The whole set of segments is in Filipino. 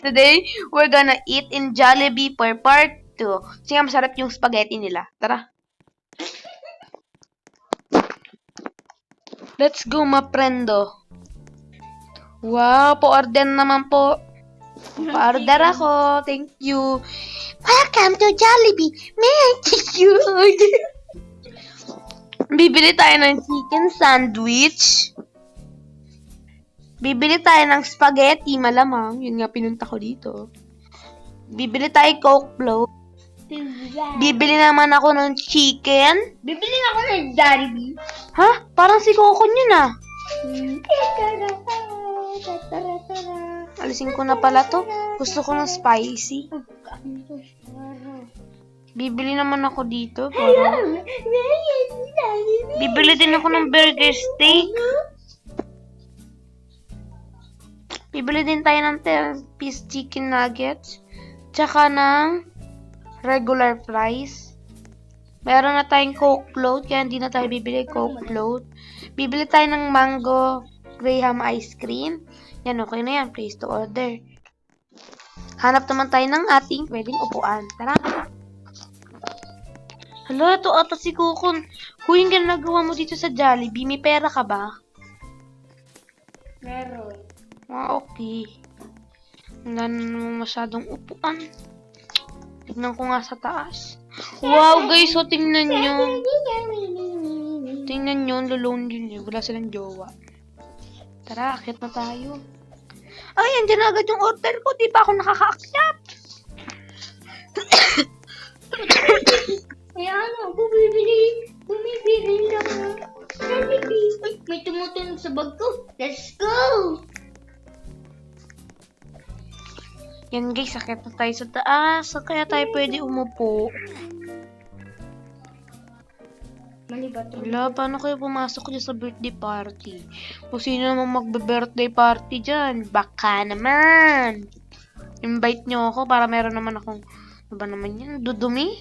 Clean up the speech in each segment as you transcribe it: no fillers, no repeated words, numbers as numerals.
Today, we're gonna eat in Jollibee for part 2. Kasi nga masarap yung spaghetti nila. Tara. Let's go, maprendo. Wow, pa-order naman po. Pa-order ako. Thank you. Welcome to Jollibee. May I take you order? Bibili tayo ng chicken sandwich. Bibili tayo ng spaghetti, malamang. Yun nga, pinunta ko dito. Bibili tayo Coke float. Bibili naman ako ng chicken. Bibili ako ng Jollibee. Ha? Parang si Coco yun ah. Alisin ko na pala to. Gusto ko ng spicy. Bibili naman ako dito. Parang... Bibili din ako ng burger steak. Bibili din tayo ng 10-piece chicken nuggets. Tsaka ng regular fries. Meron na tayong Coke float, kaya hindi na tayo bibili Coke float. Bibili tayo ng mango graham ice cream. Yan, okay na yan. Place to order. Hanap naman tayo ng ating pwedeng upuan. Tara! Hala, ito ata si Kukon. Huy, yung ginagawa mo dito sa Jollibee, may pera ka ba? Meron. Ah, okay. Wala na naman masyadong upuan. Tignan ko nga sa taas. Wow, guys, so tingnan nyo. Tingnan nyo, lulone yun eh. Wala silang jowa. Tara, akit na tayo. Ay, andyan na agad yung order ko. Di pa ako nakaka-akyat. Kaya ano, bumibili lang ng Jollibee. Uy, may tumutunog sa bag ko. Let's go! Yan guys, akit na tayo sa taas. So, kaya tayo pwede umupo. Mali ba ito? Wala, paano kayo pumasok dyan sa birthday party? Kung sino naman magbe-birthday party dyan? Baka naman. Invite nyo ako para meron naman akong, ano ba naman yan? Dudumi?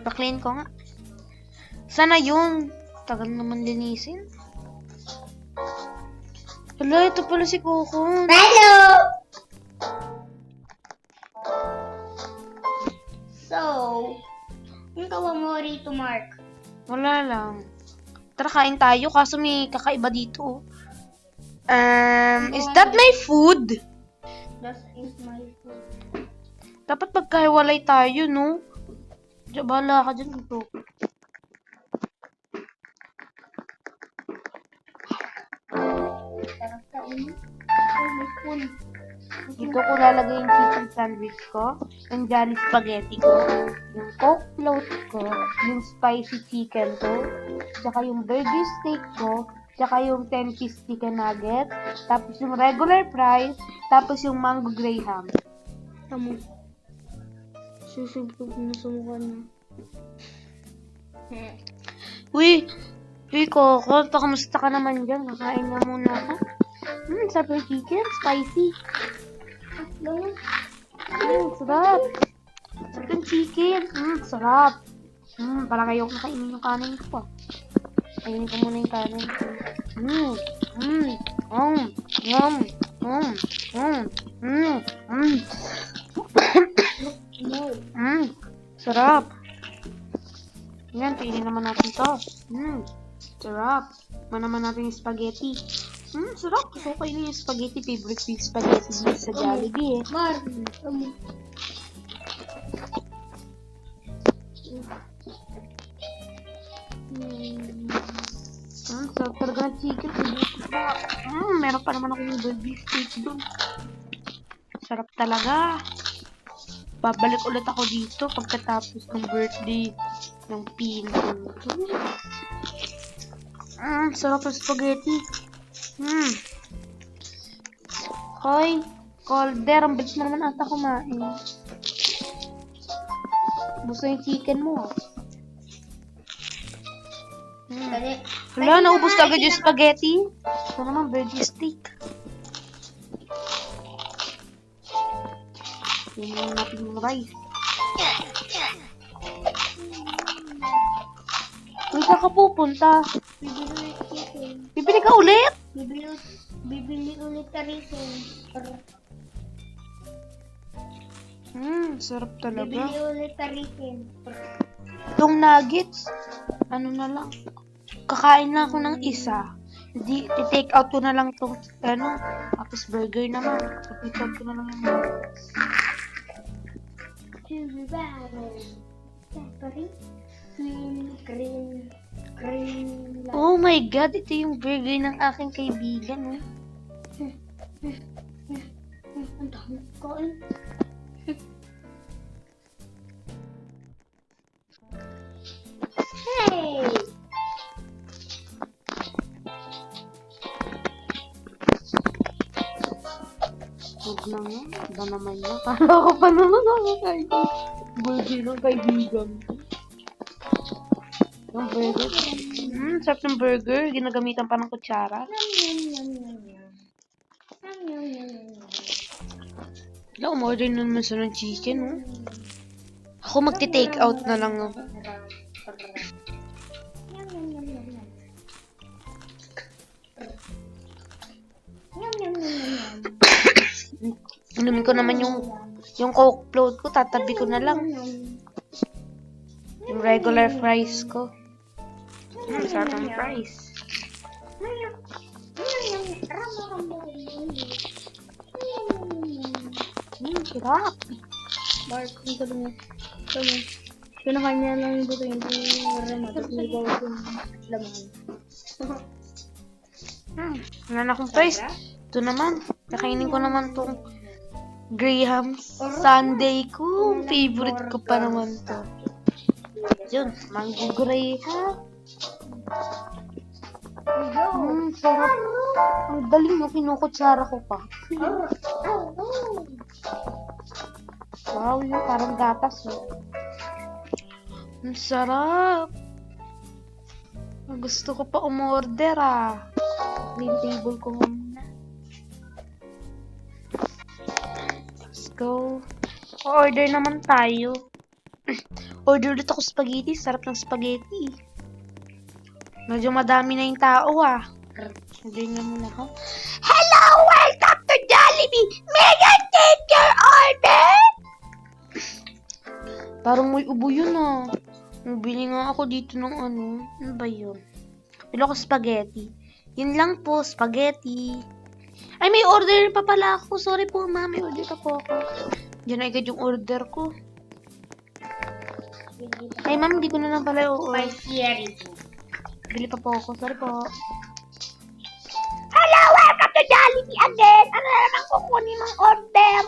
Baklain ko nga. Sana yun. Tagal naman linisin. Hala, ito pala si Coco. Hello! So, yung gawa mo rito, Mark? Wala lang. Tara, kain tayo. Kaso may kakaiba dito. Is that my food? That is my food. Dapat magkahiwalay tayo, no? Diyan, bahala ka dyan. Ito. Sarap ka, may spoon. Dito ko lalagay yung chicken sandwich ko, yung Jolly spaghetti ko, yung Coke float ko, yung spicy chicken ko, tsaka yung burger steak ko, tsaka yung 10-piece chicken nugget, tapos yung regular fries, tapos yung mango graham. Tamo. Susubog na sa mukha niya. Uy, Coco, kamusta ka naman dyan? Kakain na muna ako. Sarap yung chicken, spicy. Sarap. Sarap chicken. Sarap. Parang ayoko nakainin yung kanin ko pa. Kainin ko muna yung kanin ko. Sarap. Yan, kainin naman natin to. Sarap. Man naman natin yung spaghetti. Sarap. Gusto ko kainin yung spaghetti. Favorite ko yung spaghetti dito sa Jollibee eh. Mark, Sarap talaga ng chicken. Meron pa naman akong burger steak doon. Sarap talaga. Babalik ulit ako dito pagkatapos ng birthday ng pinto. Sarap ng spaghetti. Hoy, Calder, ang bilis mo naman ata kumain. Gusto yung chicken mo. Hala, naubos ka agad yung spaghetti. Ito naman, burger steak. Tingnan natin yung rice. Uy, saan ka pupunta? Bibili ka ulit? Bibili Bibili ulit ka rito. Sarap Bibili talaga. ulit ka rito. Itong nuggets, ano na lang. Kakain na ako ng isa. Hindi, take out ko na lang itong, tapos burger naman. Take out ko na lang yung nuggets. Green. Oh my God, ito yung burger ng aking kaibigan. Ang dami kain. Hey! Huwag na nga. Ba naman yan? Kala ko pa naman nakakain ko. Burger ng kaibigan ko. Yung burger. Sarap ng burger. Ginagamitan pa ng kutsara. Wala, umorder na naman siya ng chicken, oh. Ako magti-take out na lang, oh. Inumin ko naman yung Coke float ko, tatabi ko na lang. Yung regular fries ko. Sarap ng fries. Sarap. Mark, ang sabi niya. Pinakain niya lang yung buto yung rama. Tapos may bawal yung laman. Wala na akong fries. Ito naman. Kakainin ko naman tong Graham Sunday ko. Favorite ko pa naman to. Yun, mango Graham. Sarap. Ang galing mo, kinukutsara ko pa. Wow, yun, parang gatas, oh. Ang sarap. Gusto ko pa umorder, ah. Clean table ko muna. Let's go. Order naman tayo. Order ulit ako spaghetti. Sarap ng spaghetti. Medyo madami na yung tao, ah. Order nga muna ako. Hello! Welcome to Jollibee! May I take your order? Parang may ubo yun, ah. Bili nga ako dito ng ano. Ano ba yun? Bili ako spaghetti. Yun lang po, spaghetti. Ay, may order pa pala ako. Sorry po, ma. May order pa po ako. Yan na agad yung order ko. Ay, ma'am, hindi ko na lang pala By Sierra. bili pa po ako. Sorry po. Hello! Welcome to Jollibee again! Ano na naman kukunin mong order?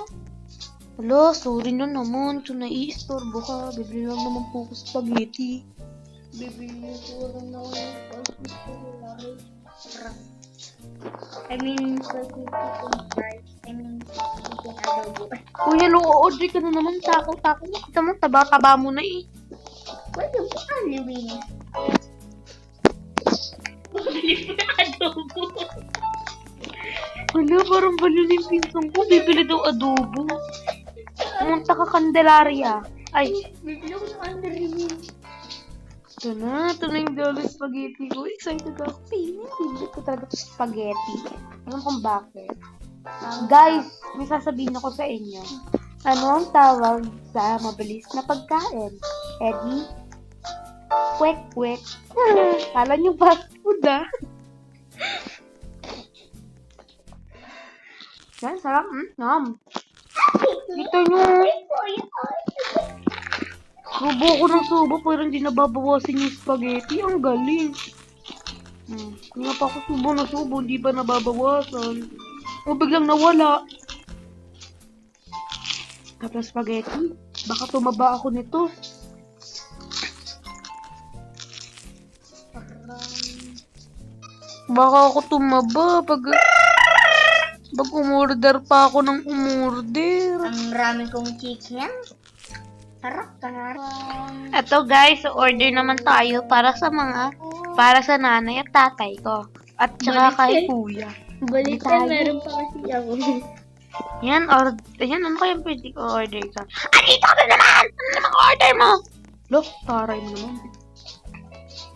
Hello, sorry na naman. So, nai-istorbo ka. Bibili lang naman po ako spaghetti. Bibili ko lang na I mean, chicken fries. I mean, chicken adobo. Uy, hello, order ka na naman. Tako-tako. Kita mo, taba-taba mo na eh. Pwede po Halloween. Bibili ko na adobo. Wala, parang balo yung pinsang ko. Bibili daw adobo. Pumunta ka Candelaria. Ay, Bibili ko na Halloween. ito na yung dollar spaghetti ko. Excited ako. Bibili ko talaga ito spaghetti. Alam kung bakit. Guys, may sasabihin ako sa inyo. Ano ang tawag sa mabilis na pagkain? Eddie? Kwek-kwek. Kala nyo fast food, ah. Yan, sarap. Yum. Dito nyo. Subo ko ng subo pero hindi nababawasan yung spaghetti. Ang galing. Kaya pa ako subo na subo, hindi pa nababawasan. O biglang nawala. Tapos spaghetti. Baka tumaba ako nito. Baka ako tumaba pag umorder pa ako ng umorder. Ang rami kong chicken. Harap ka na. Eto guys, order naman tayo para sa nanay at tatay ko. At saka kay kuya. Balik tayo. meron pa kasi ako. Yan, ano kaya pwede ko order ka? Andito ka naman! Ano naman order mo? Look, taray mo naman.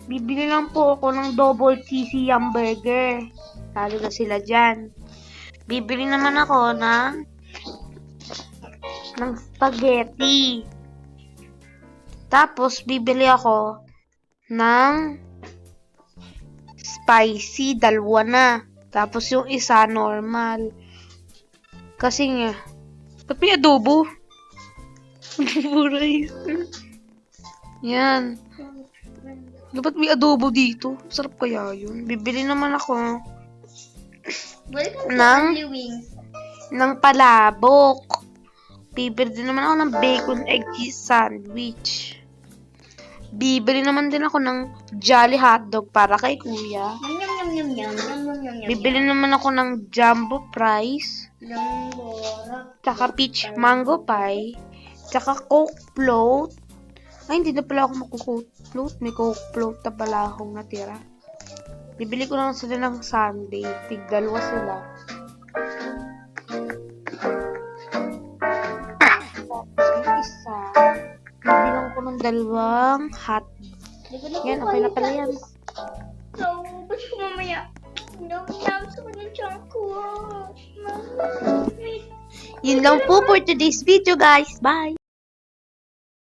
Bibili lang po ako ng double cheesy hamburger. Lalo na sila dyan. Bibili naman ako ng spaghetti. Tapos, bibili ako ng spicy, 2 na. Tapos, yung isa, normal. Kasi nga, ba't may adobo? Adobo rice. Yan. Dapat may adobo dito. Sarap kaya yun. Bibili naman ako Welcome to Nang? Only Wings. ng palabok. Bibili din naman ako ng bacon egg cheese sandwich. Bibili naman din ako ng Jolly hotdog para kay kuya. Yum, yum, yum, yum, yum, yum, yum, yum, yum. Bibili naman ako ng jumbo fries. Jumbo. Tsaka peach mango pie. Tsaka coke float. Ay, hindi na pala ako maku-coke float. May coke float na pala akong natira. Bibili ko lang sila ng sundae. Tig-2 sila. Tapos yung isa, bibilang ko ng 2 hot. Yan, okay na pala yan. So, ba't ko mamaya? No, gusto ko ng chocolate. Yun lang po for today's video, guys. Bye!